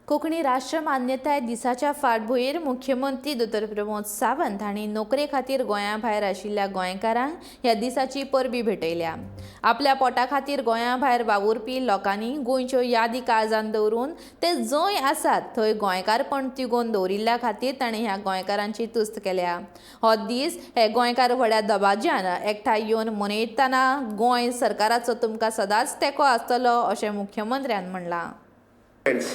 कोंकणी राष्ट्र मान्यताय दिसाच्या फाटभुंयेर मुख्यमंत्री दोतोर प्रमोद सावंत हांणी नोकरे खातीर गोंया भायर आशिल्ल्या गोंयकारांक ह्या दिसाची परबी भेटयल्या. आपल्या पोटा खातीर गोंया भायर वावुरपी लोकांनी गोंयच्यो यादी काळजांत दवरून ते जंय आसात थंय गोंयकारपण तिगोवन दवरिल्ल्या खातीर ताणें ह्या गोंयकारांची तुस्त केल्या. हो दीस हे गोंयकार व्हड्या दबाज्यान एकठांय येवन मनयतना गोंय सरकाराचो तुमकां सदांच तेंको आसतलो अशें मुख्यमंत्र्यान म्हणलां. फ्रेंड्स,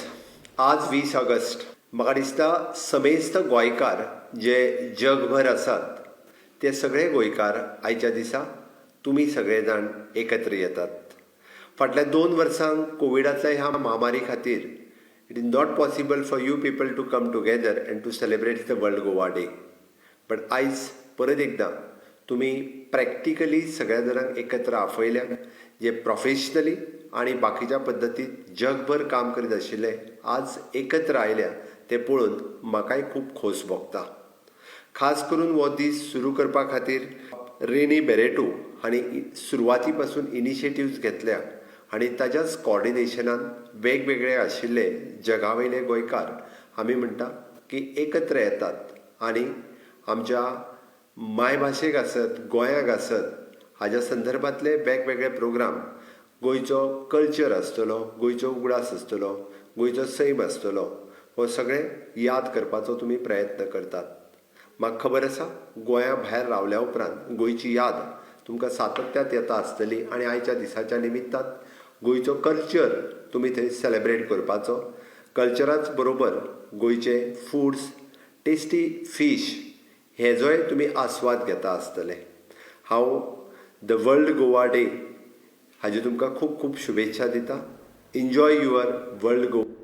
आज 20 ऑगस्ट म्हाका दिसता समेस्त गोंयकार जे जगभर आसात ते सगळे गोंयकार आयच्या दिसा तुमी सगळे जाण एकत्र येतात. फाटल्या 2 वर्सांक कोविडांतल्या ह्या महामारी खातीर it is not possible for you people to come together and to celebrate the world Goa day. But आयज परत एकदां तुमी प्रॅक्टिकली सगळ्या जाणांक एकत्र आफयल्या, जे प्रोफेशनली आणि बाकीच्या पद्दतीन जगभर काम करीत आशिल्ले आज एकत्र आयल्या ते पळोवन म्हाकाय खूब खोस भोगता. खास करून हो दीस सुरू करपा खातीर रेनी बेरेटो हांणी सुरवाती पासून इनिशिएटिव्स घेतल्या आनी ताच्याच कॉर्डिनेशनान वेगवेगळे आशिल्ले जगावयले गोंयकार आमी म्हणटा की एकत्र येतात आनी आमच्या मायभाशेक आसत गोंयाक आसत हाज्या संदर्भांतले वेगवेगळे प्रोग्राम, गोंयचो कल्चर आसतलो, गोंयचो उगडास आसतलो, गोंयचो सैम आसतलो, हो सगळें याद करपाचो तुमी प्रयत्न करतात. म्हाका खबर आसा गोंया भायर रावल्या उपरांत गोंयची याद तुमकां सातत्यात येता आसतली आनी आयच्या दिसाच्या निमित्तान गोंयचो कल्चर तुमी थंय सेलेब्रेट करपाचो. कल्चराच बरोबर गोंयचे फूड्स, टेस्टी फीश हेजोय तुमी आस्वाद घेता आसतले. हांव द वर्ल्ड गोवा डे हाजी तुमकां खूब खूब शुभेच्छा दिता. Enjoy your world Goa.